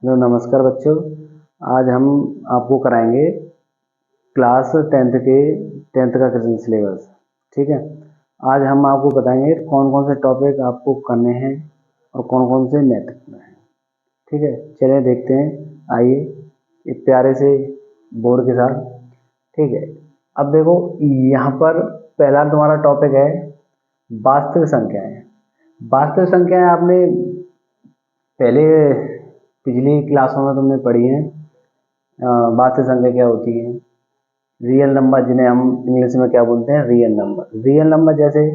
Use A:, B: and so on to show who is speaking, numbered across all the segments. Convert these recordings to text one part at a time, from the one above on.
A: Hello नमस्कार बच्चों। आज हम आपको कराएंगे क्लास टेंथ का क्वेश्चन सिलेबस। ठीक है। आज हम आपको बताएंगे कौन कौन से टॉपिक आपको करने हैं और कौन कौन से महत्वपूर्ण हैं। ठीक है, चलिए देखते हैं। आइए एक प्यारे से बोर्ड के साथ। ठीक है, अब देखो यहाँ पर पहला तुम्हारा टॉपिक है वास्तविक संख्याएं। वास्तविक संख्याएं आपने पहले पिछली क्लासों में तुमने पढ़ी हैं। वास्तविक संख्या क्या होती है, रियल नंबर, जिन्हें हम इंग्लिश में क्या बोलते हैं, रियल नंबर। रियल नंबर जैसे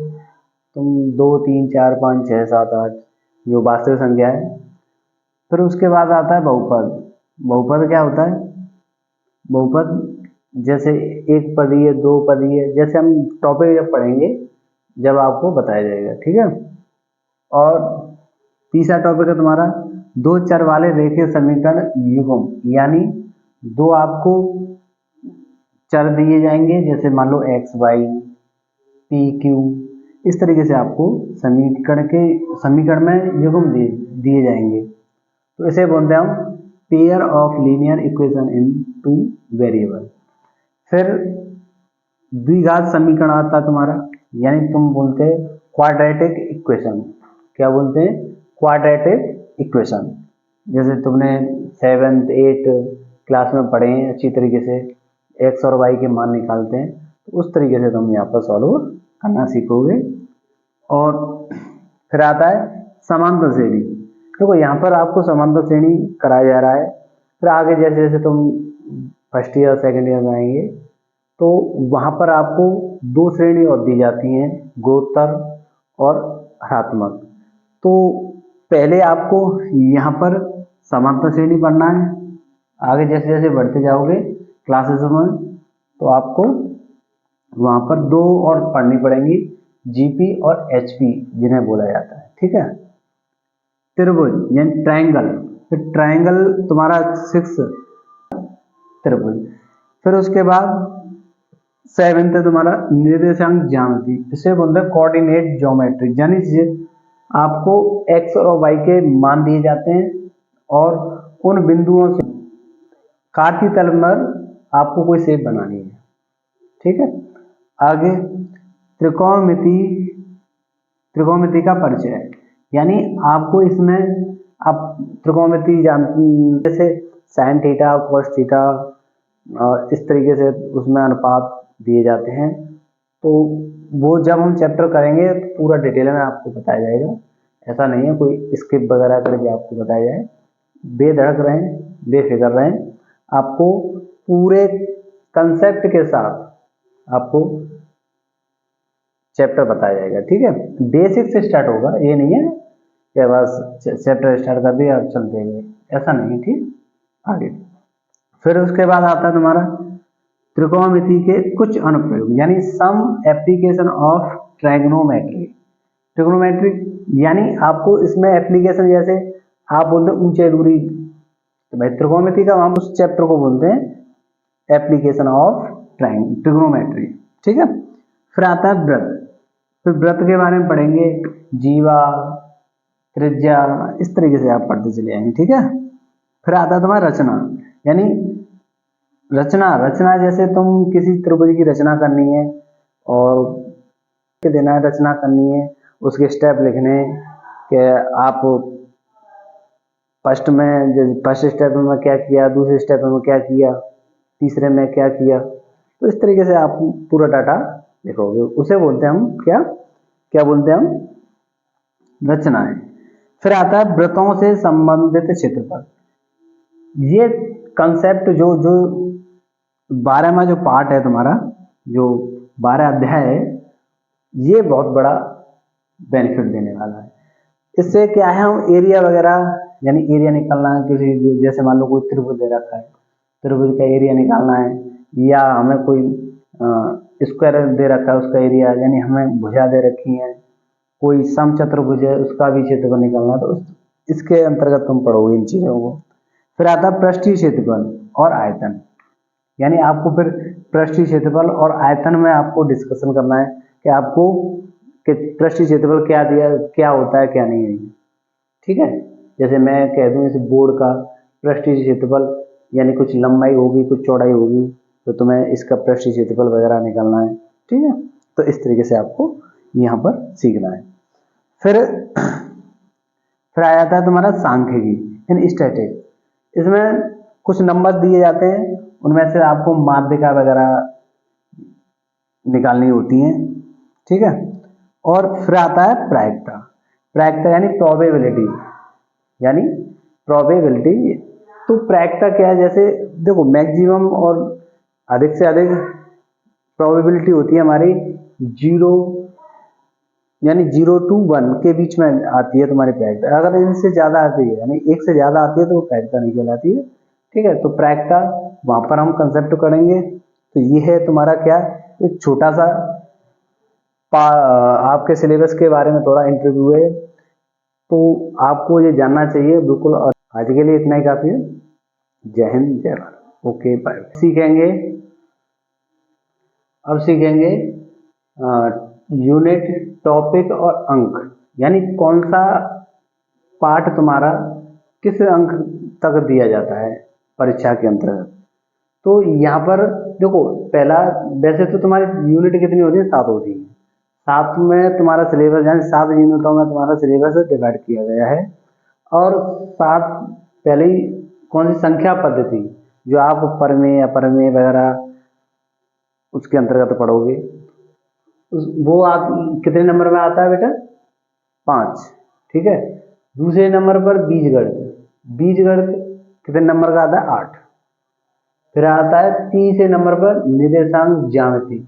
A: तुम 2 3 4 5 6 7 8, जो वास्तविक संख्या है। फिर उसके बाद आता है बहुपद। बहुपद क्या होता है? बहुपद जैसे एक पदीय, दो पदीय, जैसे हम टॉपिक जब पढ़ेंगे जब आपको बताया जाएगा। ठीक है। और तीसरा टॉपिक है तुम्हारा दो चर वाले रेखीय समीकरण युग्म, यानी दो आपको चर दिए जाएंगे, जैसे मान लो एक्स वाई पी क्यू, इस तरीके से आपको समीकरण में युग्म दिए जाएंगे। तो इसे बोलते हैं हम pair of linear equation in two variable. फिर द्विघात समीकरण आता है तुम्हारा, यानी तुम बोलते हैं क्वाड्रेटिक इक्वेशन। क्या बोलते हैं? Quadratic equation. जैसे तुमने 7th 8th क्लास में पढ़े हैं अच्छी तरीके से, एक्स और वाई के मान निकालते हैं, तो उस तरीके से तुम यहाँ पर सॉल्व करना सीखोगे। और फिर आता है समांतर श्रेणी। देखो यहाँ पर आपको समांतर श्रेणी कराया जा रहा है। फिर आगे जैसे जैसे तुम फर्स्ट ईयर सेकेंड ईयर में आएंगे तो वहाँ पर आपको दो श्रेणी और दी जाती हैं, गुणोत्तर और हरात्मक। तो पहले आपको यहाँ पर समांतर श्रेणी पढ़ना है। आगे जैसे जैसे बढ़ते जाओगे क्लासेस में तो आपको वहाँ पर दो और पढ़नी पड़ेंगी, जीपी और एचपी जिन्हें बोला जाता है। ठीक है। त्रिभुज यानी ट्रायंगल। फिर ट्रायंगल तुम्हारा 6 त्रिभुज। फिर उसके बाद 7th है तुम्हारा निर्देशांक ज्यामिति, इसे बोलते हैं कोऑर्डिनेट ज्योमेट्री। यानी आपको एक्स और वाई के मान दिए जाते हैं और उन बिंदुओं से कार्तीय तल पर आपको कोई शेप बनानी है। ठीक है। आगे त्रिकोणमिति का परिचय, यानी आपको इसमें आप त्रिकोणमिति जैसे साइन थीटा कॉस थीटा और इस तरीके से उसमें अनुपात दिए जाते हैं। तो वो जब हम चैप्टर करेंगे तो पूरा डिटेल में आपको बताया जाएगा। ऐसा नहीं है कोई स्किप वगैरह करके आपको बताया जाए। बेधड़क रहें, बेफिक्र रहें, आपको पूरे कंसेप्ट के साथ आपको चैप्टर बताया जाएगा। ठीक है। बेसिक से स्टार्ट होगा, ये नहीं है कि बस चैप्टर स्टार्ट कर दिया और चल देंगे, ऐसा नहीं है। ठीक। आगे फिर उसके बाद आता है तुम्हारा त्रिकोणमिति के कुछ अनुप्रयोग, यानी सम एप्लीकेशन ऑफ ट्रायगोनोमेट्री। ट्रिग्नोमेट्री यानी आपको इसमें एप्लीकेशन, जैसे आप बोलते हैं ऊंचाई दूरी, तो भाई त्रिकोणमिति का हम उस चैप्टर को बोलते हैं एप्लीकेशन ऑफ ट्रिग्नोमेट्री। ठीक है। फिर आता है वृत्त। फिर वृत्त के बारे में पढ़ेंगे, जीवा, त्रिज्या, इस तरीके से आप पढ़ते चले आएंगे। ठीक है। फिर आता है तुम्हारा रचना, यानी रचना जैसे तुम किसी त्रिभुज की रचना करनी है और देना है, रचना करनी है, उसके स्टेप लिखने कि आप फर्स्ट स्टेप में क्या किया, दूसरे स्टेप में क्या किया, तीसरे में क्या किया। तो इस तरीके से आप पूरा डाटा लिखोगे, उसे बोलते हैं हम क्या बोलते हैं हम, रचनाएं। फिर आता है वृत्तों से संबंधित क्षेत्रफल। ये कंसेप्ट जो 12वां जो पार्ट है तुम्हारा, जो 12 अध्याय है, ये बहुत बड़ा बेनिफिट देने वाला है। इससे क्या है, हम एरिया वगैरह, यानी एरिया निकालना है किसी, जैसे मान लो कोई त्रिभुज दे रखा है, त्रिभुज का एरिया निकालना है, या हमें कोई स्क्वायर दे रखा है उसका एरिया, यानी हमें भुजा दे रखी है, कोई समचतुर्भुज है उसका भी क्षेत्रफल निकालना, तो इसके अंतर्गत तुम पढ़ोगे इन चीजों को। फिर आता है पृष्ठीय क्षेत्रफल और आयतन, यानी आपको फिर पृष्ठीय क्षेत्रफल और आयतन में आपको डिस्कशन करना है कि आपको कि पृष्ठीय क्षेत्रफल क्या दिया, क्या होता है क्या नहीं है। ठीक है। जैसे मैं कह दूं इस बोर्ड का पृष्ठीय क्षेत्रफल यानी कुछ लंबाई होगी कुछ चौड़ाई होगी, तो तुम्हें इसका पृष्ठीय क्षेत्रफल वगैरह निकालना है। ठीक है, तो इस तरीके से आपको यहाँ पर सीखना है। फिर आ जाता है तुम्हारा सांख्यिकी यानी स्टैटिक। इसमें कुछ नंबर दिए जाते हैं, उनमें से आपको माध्यिका वगैरह निकालनी होती हैं। ठीक है, और फिर आता है प्रायिकता। प्रायिकता यानी प्रोबेबिलिटी, यानी प्रोबेबिलिटी। तो प्रायिकता क्या है, जैसे देखो मैक्सिमम और अधिक से अधिक प्रोबेबिलिटी होती है हमारी 0 यानी 0 to 1 के बीच में आती है तुम्हारी प्रायिकता। अगर इनसे ज्यादा आती है यानी 1 से ज्यादा आती है तो वो प्रायिकता नहीं कहलाती है। ठीक है, तो प्रायिकता वहां पर हम कंसेप्ट करेंगे। तो ये है तुम्हारा क्या, एक छोटा सा आपके सिलेबस के बारे में थोड़ा इंटरव्यू है, तो आपको ये जानना चाहिए बिल्कुल। और आज के लिए इतना ही काफी है। जय हिंद, जय भारत। Okay, bye. सीखेंगे, अब सीखेंगे यूनिट, टॉपिक और अंक, यानी कौन सा पार्ट तुम्हारा किस अंक तक दिया जाता है परीक्षा के अंतर्गत। तो यहाँ पर देखो, पहला वैसे तो तुम्हारी यूनिट कितनी होती है, 7 होती है। 7 में तुम्हारा सिलेबस यानी 7 यूनिटों में तुम्हारा सिलेबस डिवाइड किया गया है। और 7 पहले ही कौन सी संख्या पद्धति जो आप परमेय अपरमेय वगैरह उसके अंतर्गत पढ़ोगे, वो आप कितने नंबर में आता है बेटा, 5। ठीक है, दूसरे नंबर पर बीजगणित। बीजगणित कितने नंबर का आता है, 8। फिर आता है तीसरे नंबर पर निर्देशांक ज्यामिति,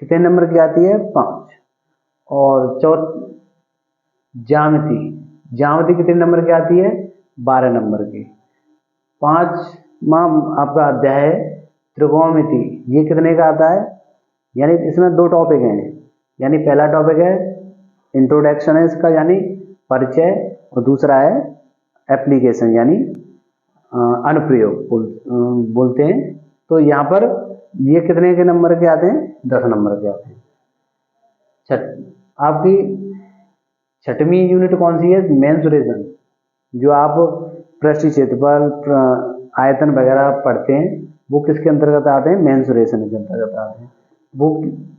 A: कितने नंबर की आती है, 5। और ज्यामिति, ज्यामिति कितने नंबर की आती है, 12 नंबर की। 5वां आपका अध्याय है त्रिकोणमिति, ये कितने का आता है, यानी इसमें 2 टॉपिक हैं। यानी पहला टॉपिक है इंट्रोडक्शन है इसका यानी परिचय, और दूसरा है एप्लीकेशन यानी अनुप्रयोग बोलते हैं। तो यहाँ पर ये कितने के नंबर के आते हैं, 10 नंबर के आते हैं। आपकी 6वीं यूनिट कौन सी है, मेंसुरेशन, जो आप पृष्ठीय क्षेत्रफल आयतन वगैरह पढ़ते हैं, वो किसके अंतर्गत आते हैं, मेंसुरेशन के अंतर्गत आते हैं। वो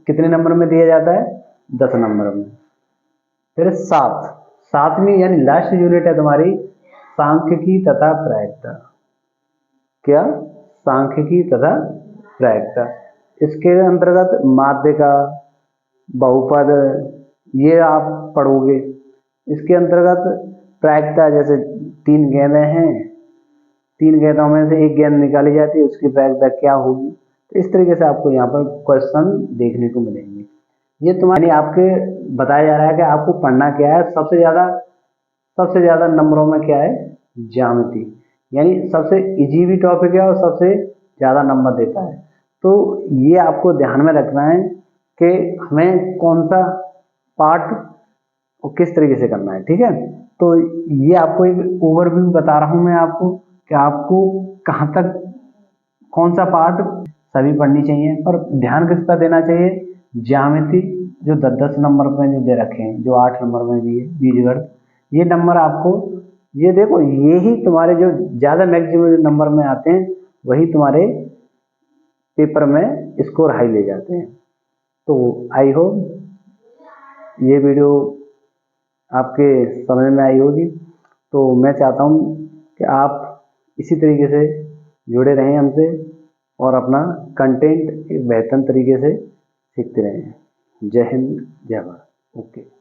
A: कितने नंबर में दिया जाता है, 10 नंबर में। फिर 7वीं यानी लास्ट यूनिट है तुम्हारी सांख्यिकी तथा प्रायिकता। क्या, सांख्यिकी तथा प्रायिकता। इसके अंतर्गत माध्यिका, बहुपद ये आप पढ़ोगे। इसके अंतर्गत प्रायिकता, जैसे 3 गेंदें हैं, 3 गेंदों में से एक गेंद निकाली जाती है, उसकी प्रायिकता क्या होगी। तो इस तरीके से आपको यहाँ पर क्वेश्चन देखने को मिलेंगे। ये तुम्हारी आपके बताया जा रहा है कि आपको पढ़ना क्या है। सबसे ज्यादा नंबरों में क्या है, ज्यामिति, यानी सबसे इजी भी टॉपिक है और सबसे ज्यादा नंबर देता है। तो ये आपको ध्यान में रखना है कि हमें कौन सा पार्ट और किस तरीके से करना है। ठीक है, तो ये आपको एक ओवरव्यू बता रहा हूं मैं आपको कि आपको कहाँ तक कौन सा पार्ट सभी पढ़नी चाहिए, और ध्यान किस पर देना चाहिए, ज्यामिति जो 10-10 नंबर में जो दे रखे हैं, जो 8 नंबर में भी है, बीजगणित, ये नंबर आपको, ये देखो, ये ही तुम्हारे जो ज्यादा मैक्सिमम नंबर में आते हैं वही तुम्हारे पेपर में स्कोर हाई ले जाते हैं। तो आई होप ये वीडियो आपके समझ में आई होगी। तो मैं चाहता हूँ कि आप इसी तरीके से जुड़े रहें हमसे और अपना कंटेंट एक बेहतर तरीके से सीखते रहें। जय हिंद, जय भारत। ओके।